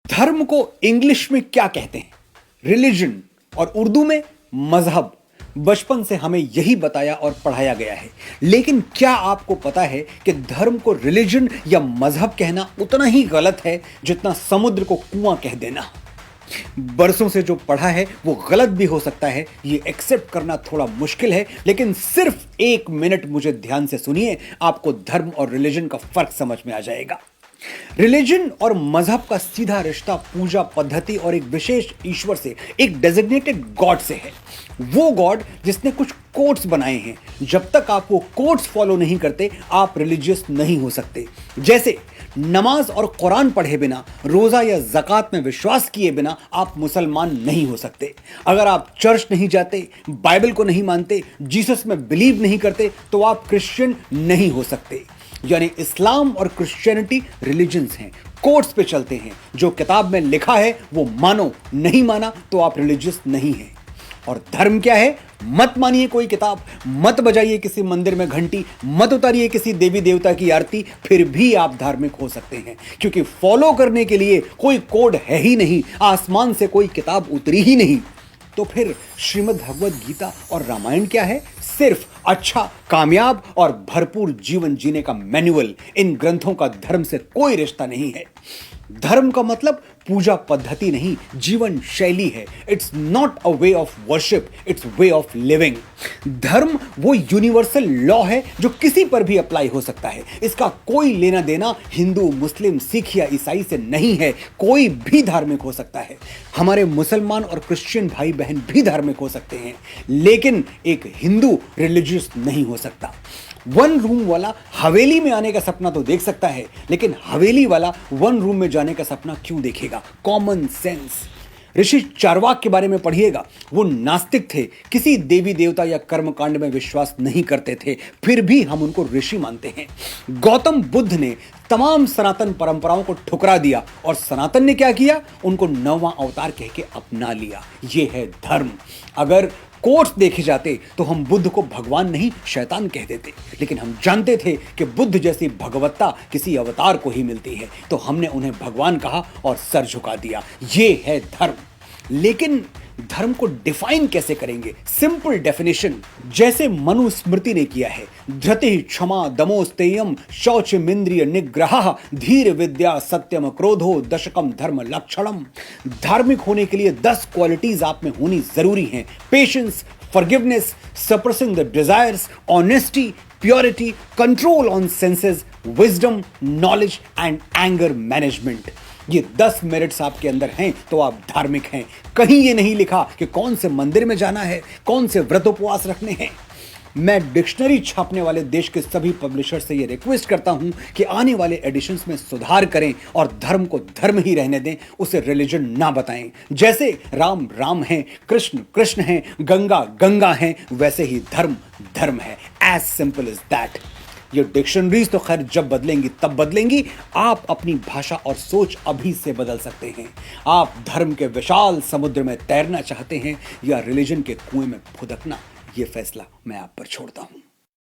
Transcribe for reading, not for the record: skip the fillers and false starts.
धर्म को इंग्लिश में क्या कहते हैं? रिलीजन, और उर्दू में मजहब। बचपन से हमें यही बताया और पढ़ाया गया है, लेकिन क्या आपको पता है कि धर्म को रिलीजन या मजहब कहना उतना ही गलत है जितना समुद्र को कुआं कह देना? बरसों से जो पढ़ा है वो गलत भी हो सकता है, ये एक्सेप्ट करना थोड़ा मुश्किल है, लेकिन सिर्फ 1 मिनट मुझे ध्यान से सुनिए, आपको धर्म और रिलीजन का फर्क समझ में आ जाएगा। रिलीजन और मजहब का सीधा रिश्ता पूजा पद्धति और एक विशेष ईश्वर से, एक डेजिग्नेटेड गॉड से है। वो गॉड जिसने कुछ कोड्स बनाए हैं। जब तक आप वो कोड्स फॉलो नहीं करते, आप रिलीजियस नहीं हो सकते। जैसे नमाज और कुरान पढ़े बिना, रोजा या ज़कात में विश्वास किए बिना आप मुसलमान नहीं हो सकते। अगर आप चर्च नहीं जाते, बाइबल को नहीं मानते, जीसस में बिलीव नहीं करते, तो आप क्रिश्चियन नहीं हो सकते। यानी इस्लाम और क्रिश्चियनिटी रिलीजन्स हैं, कोड्स पे चलते हैं। जो किताब में लिखा है वो मानो, नहीं माना तो आप रिलीजियस नहीं हैं। और धर्म क्या है? मत मानिए कोई किताब, मत बजाइए किसी मंदिर में घंटी, मत उतारिए किसी देवी देवता की आरती, फिर भी आप धार्मिक हो सकते हैं, क्योंकि फॉलो करने के लिए कोई कोड है ही नहीं, आसमान से कोई किताब उतरी ही नहीं। तो फिर श्रीमद् भगवद गीता और रामायण क्या है? सिर्फ अच्छा, कामयाब और भरपूर जीवन जीने का मैनुअल। इन ग्रंथों का धर्म से कोई रिश्ता नहीं है। धर्म का मतलब पूजा पद्धति नहीं, जीवन शैली है। It's not a way of worship, it's way of living. धर्म वो यूनिवर्सल लॉ है जो किसी पर भी अप्लाई हो सकता है। इसका कोई लेना देना हिंदू, मुस्लिम, सिख या ईसाई से नहीं है। कोई भी धार्मिक हो सकता है। हमारे मुसलमान और क्रिश्चियन भाई बहन भी धार्मिक हो सकते हैं, लेकिन एक हिंदू रिलीजियस नहीं हो सकता। 1 रूम वाला हवेली में आने का सपना तो देख सकता है, लेकिन हवेली वाला 1 रूम में जाने का सपना क्यों देखेगा? Common sense. ऋषि चारवाक के बारे में पढ़िएगा। वो नास्तिक थे, किसी देवी देवता या कर्मकांड में विश्वास नहीं करते थे, फिर भी हम उनको ऋषि मानते हैं। गौतम बुद्ध ने तमाम सनातन परंपराओं को ठुकरा दिया, और सनातन ने क्या किया? उनको 9वां अवतार कह के अपना लिया। ये है धर्म। अगर कोट्स देखे जाते तो हम बुद्ध को भगवान नहीं, शैतान कह देते, लेकिन हम जानते थे कि बुद्ध जैसी भगवत्ता किसी अवतार को ही मिलती है, तो हमने उन्हें भगवान कहा और सर झुका दिया। ये है धर्म। लेकिन धर्म को डिफाइन कैसे करेंगे? सिंपल डेफिनेशन, जैसे मनुस्मृति ने किया है। धृति, क्षमा, दमोस्तेयम, शौचमिंद्रिय निग्रह, धीर विद्या, सत्यम, क्रोधो, दशकम धर्म लक्षणम। धार्मिक होने के लिए 10 क्वालिटीज आप में होनी जरूरी हैं। Patience, forgiveness, suppressing the desires, honesty, purity, control on senses, wisdom, knowledge and anger management. ये 10 मेरिट्स आपके अंदर हैं तो आप धार्मिक हैं। कहीं ये नहीं लिखा कि कौन से मंदिर में जाना है, कौन से व्रत उपवास रखने हैं। मैं डिक्शनरी छापने वाले देश के सभी पब्लिशर से ये रिक्वेस्ट करता हूं कि आने वाले एडिशंस में सुधार करें और धर्म को धर्म ही रहने दें, उसे रिलीजन ना बताएं। जैसे राम राम है, कृष्ण कृष्ण है, गंगा गंगा है, वैसे ही धर्म धर्म है। As simple as that. ये डिक्शनरीज तो खैर जब बदलेंगी तब बदलेंगी। आप अपनी भाषा और सोच अभी से बदल सकते हैं। आप धर्म के विशाल समुद्र में तैरना चाहते हैं या रिलीजन के कुएं में फुदकना, ये फैसला मैं आप पर छोड़ता हूं।